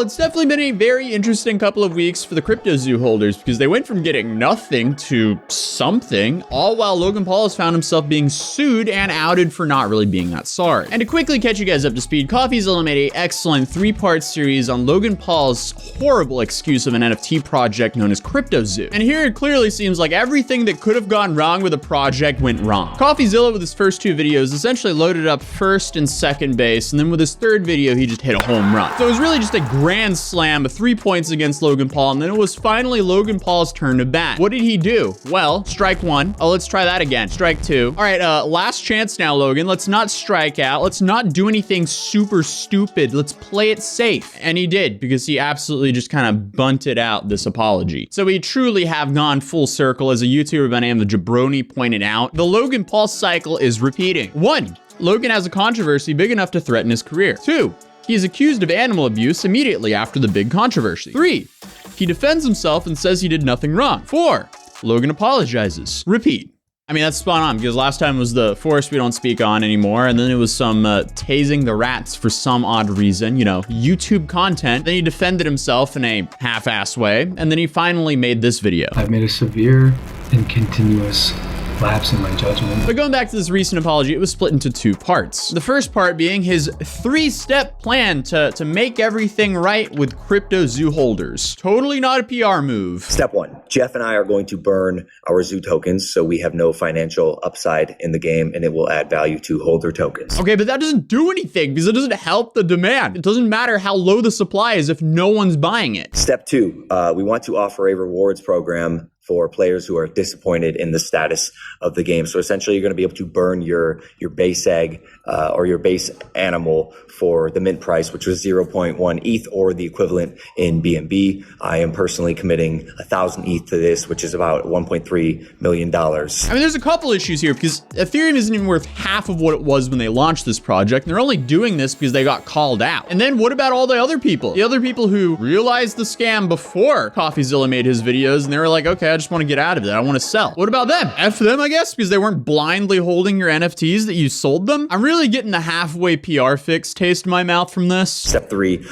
it's definitely been a very interesting couple of weeks for the Cryptozoo holders because they went from getting nothing to something, all while Logan Paul has found himself being sued and outed for not really being that sorry. And to quickly catch you guys up to speed, Coffeezilla made an excellent 3-part series on Logan Paul's horrible excuse of an NFT project known as Cryptozoo. And here it clearly seems like everything that could have gone wrong with a project went wrong. Coffeezilla with his first 2 videos essentially loaded up first and second base, and then with his 3rd video, he just hit a home run. So it was really just a grand slam of 3 points against Logan Paul, and then it was finally Logan Paul's turn to bat. What did he do? Well, strike 1. Oh, let's try that again. Strike 2. All right, last chance now, Logan. Let's not strike out. Let's not do anything super stupid. Let's play it safe. And he did, because he absolutely just kind of bunted out this apology. So we truly have gone full circle. As a YouTuber by the name of Jabroni pointed out, the Logan Paul cycle is repeating. 1. Logan has a controversy big enough to threaten his career. 2. He is accused of animal abuse immediately after the big controversy. 3. He defends himself and says he did nothing wrong. 4. Logan apologizes. Repeat. I mean, that's spot on, because last time was the forest we don't speak on anymore, and then it was some tasing the rats for some odd reason, you know, YouTube content. Then he defended himself in a half-assed way, and then he finally made this video. I've made a severe and continuous lapse in my judgment. But going back to this recent apology, it was split into 2 parts. The first part being his 3-step plan to make everything right with Cryptozoo holders. Totally not a PR move. Step 1, Jeff and I are going to burn our zoo tokens so we have no financial upside in the game, and it will add value to holder tokens. Okay, but that doesn't do anything because it doesn't help the demand. It doesn't matter how low the supply is if no one's buying it. Step 2, we want to offer a rewards program for players who are disappointed in the status of the game. So essentially, you're going to be able to burn your base egg or your base animal for the mint price, which was 0.1 ETH or the equivalent in BNB. I am personally committing 1,000 ETH to this, which is about $1.3 million. I mean, there's a couple issues here because Ethereum isn't even worth half of what it was when they launched this project. And they're only doing this because they got called out. And then what about all the other people? The other people who realized the scam before Coffeezilla made his videos and they were like, okay, I just want to get out of it. I want to sell. What about them? F them, I guess, because they weren't blindly holding your NFTs that you sold them. I'm really getting the halfway PR fix taste in my mouth from this. Step 3,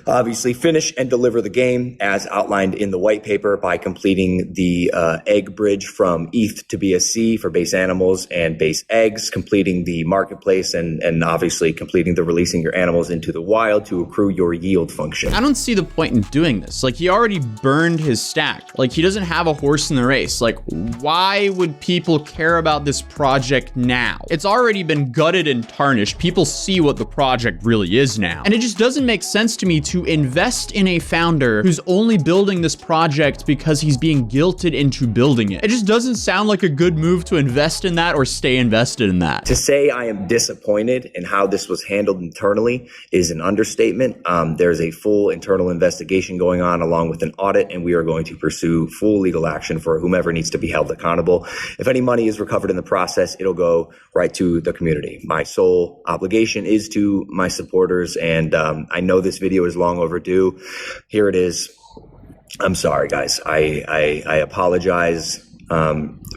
obviously finish and deliver the game as outlined in the white paper by completing the egg bridge from ETH to BSC for base animals and base eggs, completing the marketplace, and obviously completing the releasing your animals into the wild to accrue your yield function. I don't see the point in doing this. Like, he already burned his stack. Like, he doesn't have a horse in the race. Like, why would people care about this project now? It's already been gutted and tarnished. People see what the project really is now. And it just doesn't make sense to me to invest in a founder who's only building this project because he's being guilted into building it. It just doesn't sound like a good move to invest in that or stay invested in that. To say I am disappointed in how this was handled internally is an understatement. There's a full internal investigation going on along with an audit, and we are going to pursue full legal action for whomever needs to be held accountable. If any money is recovered in the process, it'll go right to the community. My sole obligation is to my supporters, and I know this video is long overdue. Here it is. I'm sorry, guys. I apologize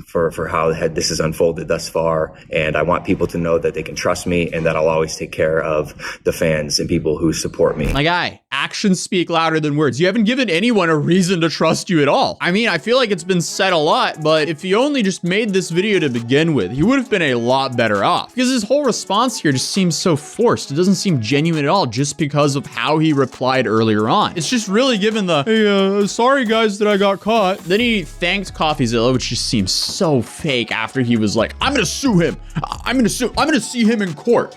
for how this has unfolded thus far, and I want people to know that they can trust me and that I'll always take care of the fans and people who support me. My guy, actions speak louder than words. You haven't given anyone a reason to trust you at all. I mean, I feel like it's been said a lot, but if he only just made this video to begin with, he would have been a lot better off, because his whole response here just seems so forced. It doesn't seem genuine at all just because of how he replied earlier on. It's just really given the, hey, sorry guys that I got caught. Then he thanked Coffeezilla, which just seems so fake after he was like, I'm gonna sue him. I'm gonna see him in court.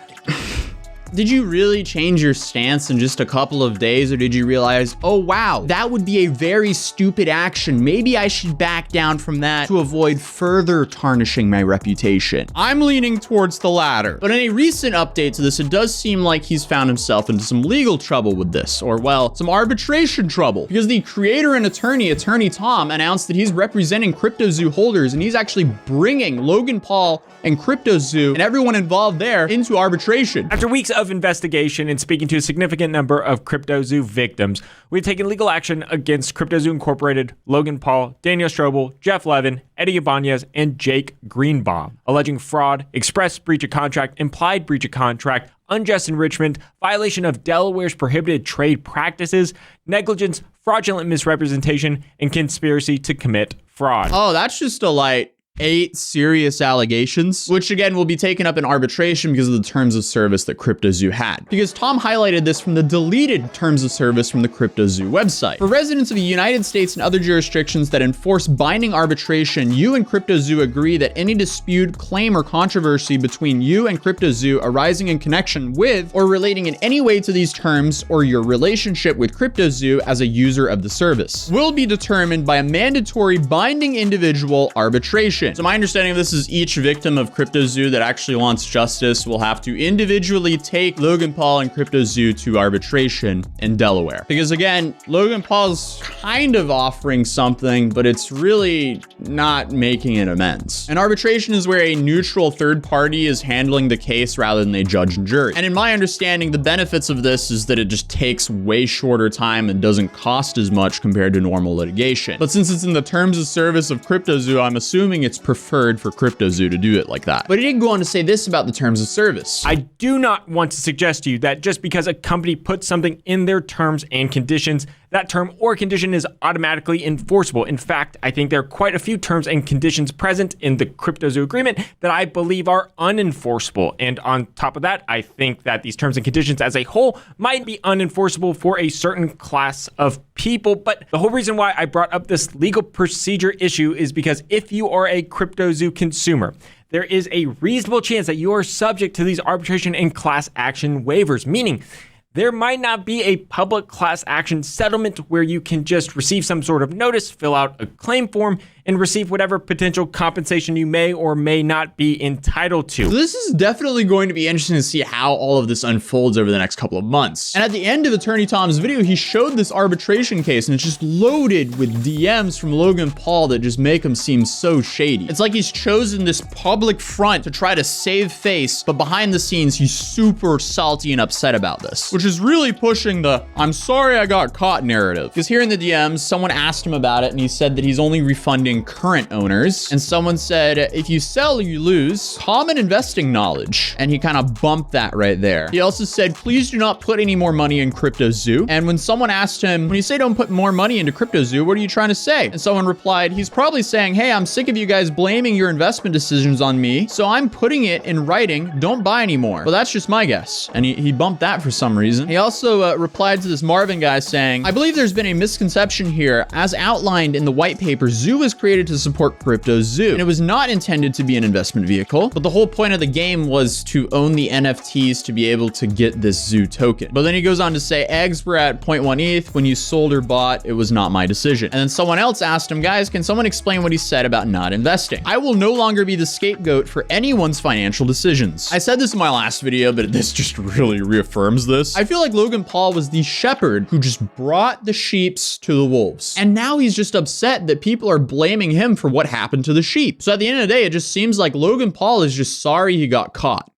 Did you really change your stance in just a couple of days, or did you realize, oh wow, that would be a very stupid action. Maybe I should back down from that to avoid further tarnishing my reputation? I'm leaning towards the latter. But in a recent update to this, it does seem like he's found himself into some legal trouble with this, or well, some arbitration trouble, because the creator and attorney Tom, announced that he's representing Cryptozoo holders, and he's actually bringing Logan Paul and Cryptozoo and everyone involved there into arbitration. After weeks of investigation and speaking to a significant number of Cryptozoo victims, we've taken legal action against Cryptozoo Incorporated, Logan Paul, Daniel Strobel, Jeff Levin, Eddie Ibanez, and Jake Greenbaum, alleging fraud, express breach of contract, implied breach of contract, unjust enrichment, violation of Delaware's prohibited trade practices, negligence, fraudulent misrepresentation, and conspiracy to commit fraud. Oh, that's just a light 8 serious allegations, which again will be taken up in arbitration because of the terms of service that CryptoZoo had. Because Tom highlighted this from the deleted terms of service from the CryptoZoo website. For residents of the United States and other jurisdictions that enforce binding arbitration, you and CryptoZoo agree that any dispute, claim, or controversy between you and CryptoZoo arising in connection with or relating in any way to these terms or your relationship with CryptoZoo as a user of the service will be determined by a mandatory binding individual arbitration. So my understanding of this is each victim of CryptoZoo that actually wants justice will have to individually take Logan Paul and CryptoZoo to arbitration in Delaware. Because again, Logan Paul's kind of offering something, but it's really not making an amends. And arbitration is where a neutral third party is handling the case rather than a judge and jury. And in my understanding, the benefits of this is that it just takes way shorter time and doesn't cost as much compared to normal litigation. But since it's in the terms of service of CryptoZoo, I'm assuming it's preferred for CryptoZoo to do it like that. But he did go on to say this about the terms of service. I do not want to suggest to you that just because a company puts something in their terms and conditions, that term or condition is automatically enforceable. In fact, I think there are quite a few terms and conditions present in the CryptoZoo agreement that I believe are unenforceable. And on top of that, I think that these terms and conditions as a whole might be unenforceable for a certain class of people. But the whole reason why I brought up this legal procedure issue is because if you are a CryptoZoo consumer, there is a reasonable chance that you are subject to these arbitration and class action waivers, meaning there might not be a public class action settlement where you can just receive some sort of notice, fill out a claim form, and receive whatever potential compensation you may or may not be entitled to. So this is definitely going to be interesting to see how all of this unfolds over the next couple of months. And at the end of Attorney Tom's video, he showed this arbitration case, and it's just loaded with DMs from Logan Paul that just make him seem so shady. It's like he's chosen this public front to try to save face, but behind the scenes, he's super salty and upset about this, which is really pushing the "I'm sorry I got caught" narrative. Because here in the DMs, someone asked him about it, and he said that he's only refunding current owners. And someone said, if you sell, you lose. Common investing knowledge. And he kind of bumped that right there. He also said, please do not put any more money in CryptoZoo. And when someone asked him, when you say don't put more money into CryptoZoo, what are you trying to say? And someone replied, he's probably saying, hey, I'm sick of you guys blaming your investment decisions on me, so I'm putting it in writing, don't buy anymore. Well, that's just my guess. And he bumped that for some reason. He also replied to this Marvin guy saying, I believe there's been a misconception here. As outlined in the white paper, Zoo was created to support CryptoZoo, and it was not intended to be an investment vehicle, but the whole point of the game was to own the NFTs to be able to get this Zoo token. But then he goes on to say, eggs were at 0.1 ETH. When you sold or bought, it was not my decision. And then someone else asked him, guys, can someone explain what he said about not investing? I will no longer be the scapegoat for anyone's financial decisions. I said this in my last video, but this just really reaffirms this. I feel like Logan Paul was the shepherd who just brought the sheeps to the wolves. And now he's just upset that people are blaming him for what happened to the sheep. So at the end of the day, it just seems like Logan Paul is just sorry he got caught.